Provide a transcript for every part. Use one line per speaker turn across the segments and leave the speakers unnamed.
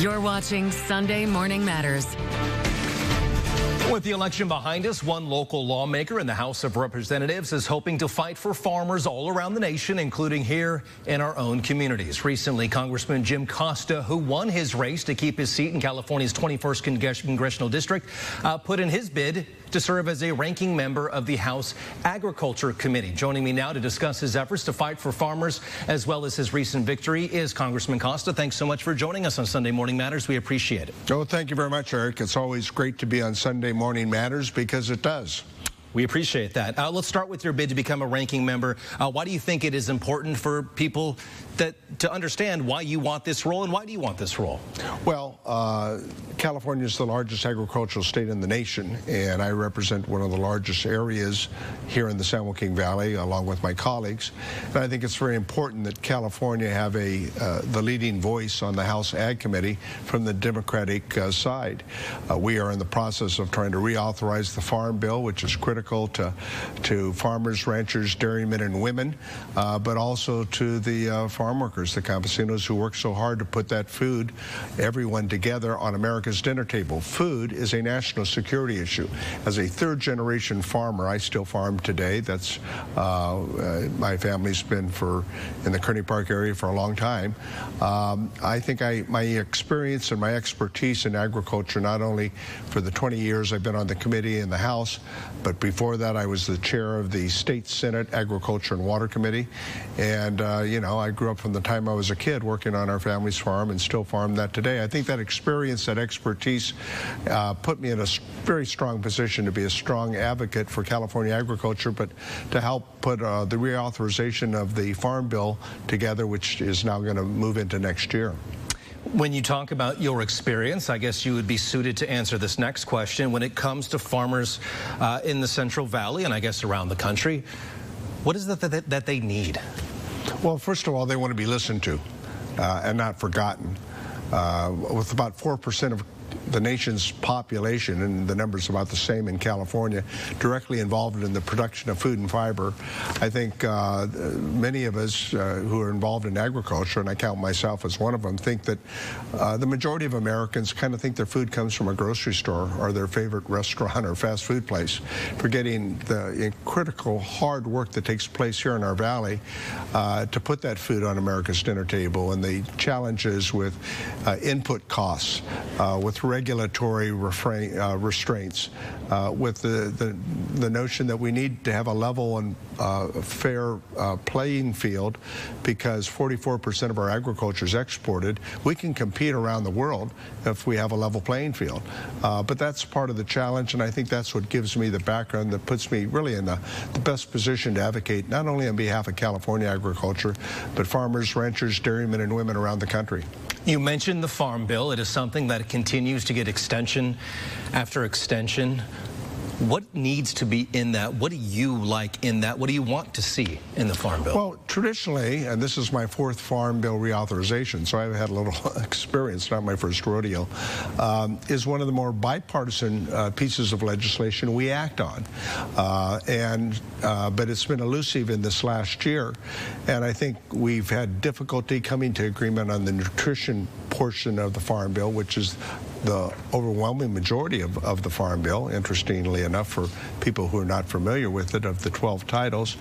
You're watching Sunday Morning Matters.
With the election behind us, one local lawmaker in the House of Representatives is hoping to fight for farmers all around the nation, including here in our own communities. Recently, Congressman Jim Costa, who won his race to keep his seat in California's 21st Congressional District, put in his bid to serve as a ranking member of the House Agriculture Committee. Joining me now to discuss his efforts to fight for farmers as well as his recent victory is Congressman Costa. Thanks so much for joining us on Sunday Morning Matters. We appreciate it.
Oh, thank you very much, Eric. It's always great to be on Sunday Morning Matters because it does.
We appreciate that. Let's start with your bid to become a ranking member. Why do you think it is important for people to understand why you want this role, and why do you want this role?
Well, California is the largest agricultural state in the nation, and I represent one of the largest areas here in the San Joaquin Valley, along with my colleagues. And I think it's very important that California have the leading voice on the House Ag Committee from the Democratic side. We are in the process of trying to reauthorize the Farm Bill, which is critical to farmers, ranchers, dairymen, and women, but also to the farm workers, the campesinos who work so hard to put that food, everyone together on America's dinner table. Food is a national security issue. As a third-generation farmer, I still farm today. That's my family's been in the Kearney Park area for a long time. I think my experience and my expertise in agriculture, not only for the 20 years I've been on the committee in the House, but before that I was the chair of the State Senate Agriculture and Water Committee. And, you know, I grew up from the time I was a kid working on our family's farm and still farm that today. I think that experience, that expertise put me in a very strong position to be a strong advocate for California agriculture, but to help put the reauthorization of the Farm Bill together, which is now going to move into next year.
When you talk about your experience, I guess you would be suited to answer this next question. When it comes to farmers in the Central Valley and I guess around the country, what is it that they need?
Well, first of all, they want to be listened to and not forgotten. With about 4% of the nation's population, and the number's about the same in California, directly involved in the production of food and fiber, I think many of us who are involved in agriculture, and I count myself as one of them, think that the majority of Americans kind of think their food comes from a grocery store or their favorite restaurant or fast food place, forgetting the critical hard work that takes place here in our valley to put that food on America's dinner table, and the challenges with input costs, with regulatory restraints, with the notion that we need to have a level and fair playing field, because 44% of our agriculture is exported. We can compete around the world if we have a level playing field. But that's part of the challenge, and I think that's what gives me the background that puts me really in the best position to advocate not only on behalf of California agriculture, but farmers, ranchers, dairymen, and women around the country.
You mentioned the Farm Bill. It is something that continues to get extension after extension. What needs to be in that? What do you like in that? What do you want to see in the Farm Bill?
Well, traditionally, and this is my fourth Farm Bill reauthorization, so I've had a little experience, not my first rodeo, is one of the more bipartisan pieces of legislation we act on. But it's been elusive in this last year, and I think we've had difficulty coming to agreement on the nutrition portion of the Farm Bill, which is the overwhelming majority of the Farm Bill, interestingly enough, for people who are not familiar with it, of the 12 titles.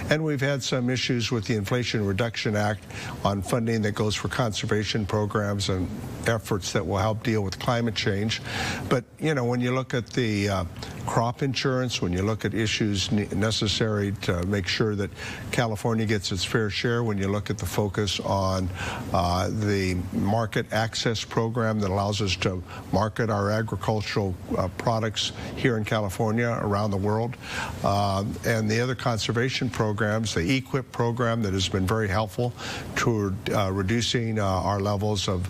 And we've had some issues with the Inflation Reduction Act on funding that goes for conservation programs and efforts that will help deal with climate change. But, you know, when you look at the crop insurance, when you look at issues necessary to make sure that California gets its fair share, when you look at the focus on the market access program that allows us to market our agricultural products here in California, around the world, and the other conservation programs, the EQIP program that has been very helpful to reducing our levels of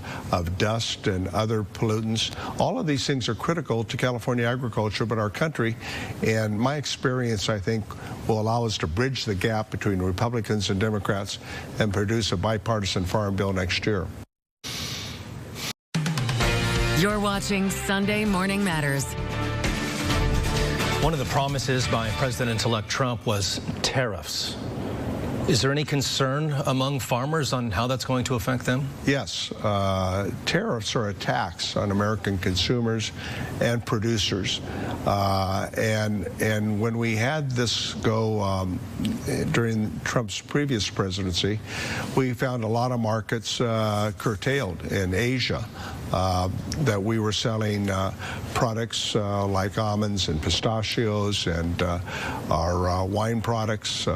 dust and other pollutants. All of these things are critical to California agriculture, but our country, and my experience, I think, will allow us to bridge the gap between Republicans and Democrats and produce a bipartisan Farm Bill next year.
You're watching Sunday Morning Matters.
One of the promises by President-elect Trump was tariffs. Is there any concern among farmers on how that's going to affect them?
Yes. Tariffs are a tax on American consumers and producers. And when we had this go during Trump's previous presidency, we found a lot of markets curtailed in Asia. That we were selling products like almonds and pistachios and our wine products.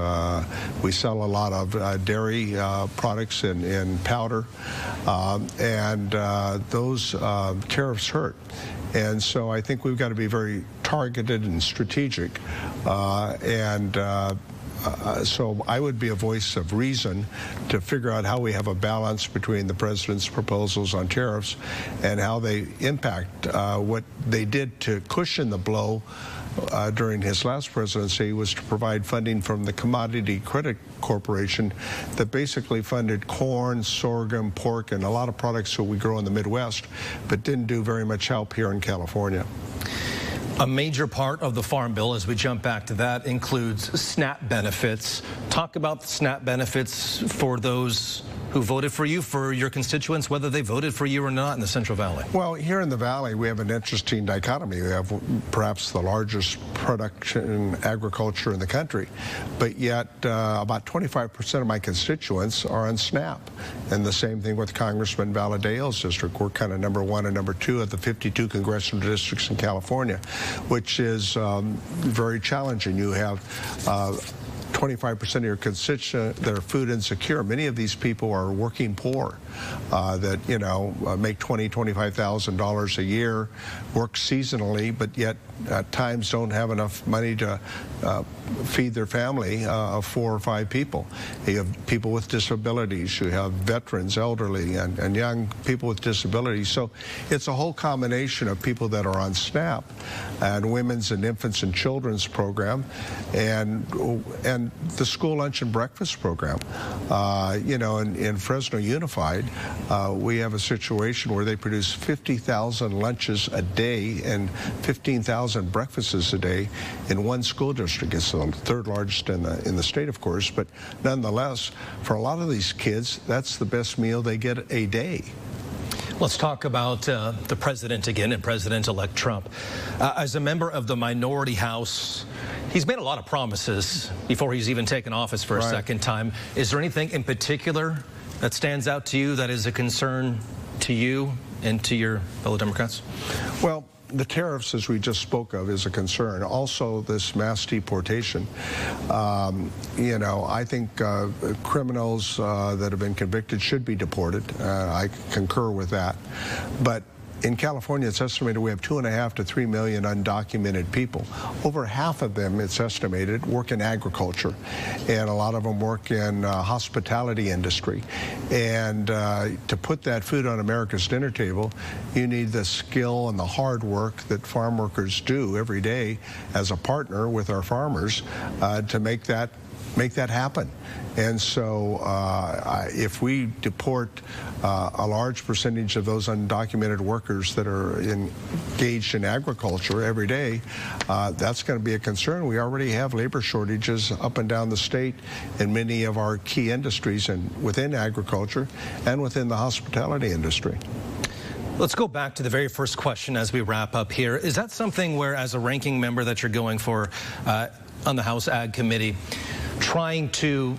We sell a lot of dairy products in powder, and those tariffs hurt. And so I think we've got to be very targeted and strategic, so I would be a voice of reason to figure out how we have a balance between the president's proposals on tariffs and how they impact what they did to cushion the blow during his last presidency was to provide funding from the Commodity Credit Corporation that basically funded corn, sorghum, pork, and a lot of products that we grow in the Midwest, but didn't do very much help here in California.
A major part of the Farm Bill, as we jump back to that, includes SNAP benefits. Talk about the SNAP benefits for those who voted for you, for your constituents, whether they voted for you or not in the Central Valley.
Well, here in the Valley, we have an interesting dichotomy. We have perhaps the largest production agriculture in the country, but yet about 25% of my constituents are on SNAP. And the same thing with Congressman Valadale's district. We're kind of number 1 and number 2 of the 52 congressional districts in California, which is very challenging. You have 25% of your constituents that are food insecure. Many of these people are working poor that, make $20,000, $25,000 a year, work seasonally, but yet at times don't have enough money to feed their family of 4 or 5 people. You have people with disabilities, you have veterans, elderly, and young people with disabilities. So it's a whole combination of people that are on SNAP and Women's and Infants and Children's program and the school lunch and breakfast program. In Fresno Unified, we have a situation where they produce 50,000 lunches a day and 15,000 breakfasts a day in one school district. It's the 3rd largest in the state, of course, but nonetheless, for a lot of these kids, that's the best meal they get a day.
Let's talk about the president again and President-elect Trump. As a member of the minority House, he's made a lot of promises before he's even taken office for a second time. Is there anything in particular that stands out to you that is a concern to you and to your fellow Democrats? Well,
the tariffs, as we just spoke of, is a concern. Also, this mass deportation. I think criminals that have been convicted should be deported. I concur with that. But in California, it's estimated we have 2.5 to 3 million undocumented people. Over half of them, it's estimated, work in agriculture, and a lot of them work in hospitality industry. And to put that food on America's dinner table, you need the skill and the hard work that farm workers do every day as a partner with our farmers to make that happen. And so if we deport a large percentage of those undocumented workers that are engaged in agriculture every day, that's going to be a concern. We already have labor shortages up and down the state in many of our key industries and within agriculture and within the hospitality industry.
Let's go back to the very first question as we wrap up here. Is that something where, as a ranking member that you're going for on the House Ag Committee, trying to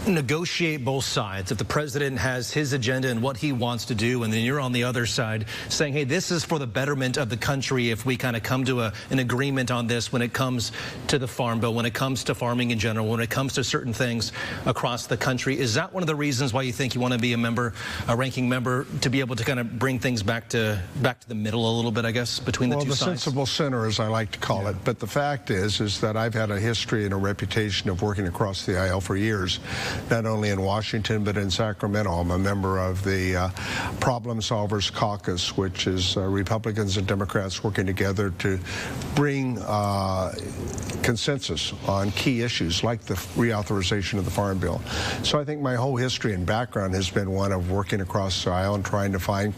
negotiate both sides? If the president has his agenda and what he wants to do, and then you're on the other side saying, hey, this is for the betterment of the country if we kind of come to an agreement on this when it comes to the Farm Bill, when it comes to farming in general, when it comes to certain things across the country. Is that one of the reasons why you think you want to be a ranking member, to be able to kind of bring things back to the middle a little bit, I guess, between the two sides?
Well, the sensible center, as I like to call it. But the fact is that I've had a history and a reputation of working across the aisle for years, not only in Washington but in Sacramento. I'm a member of the Problem Solvers Caucus, which is Republicans and Democrats working together to bring consensus on key issues like the reauthorization of the Farm Bill. So I think my whole history and background has been one of working across the aisle and trying to find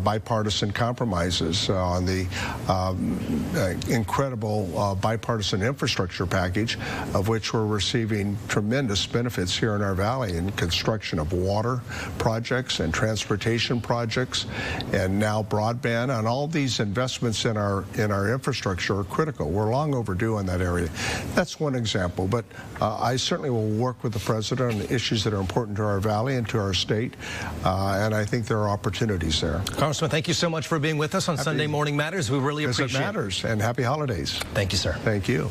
bipartisan compromises on the incredible bipartisan infrastructure package, of which we're receiving tremendous benefits investments here in our valley in construction of water projects and transportation projects, and now broadband, and all these investments in our infrastructure are critical. We're long overdue in that area. That's one example, but I certainly will work with the President on the issues that are important to our valley and to our state, and I think there are opportunities there.
Congressman, thank you so much for being with us on Sunday Morning Matters. We really appreciate it.
Matters, and happy holidays.
Thank you, sir.
Thank you.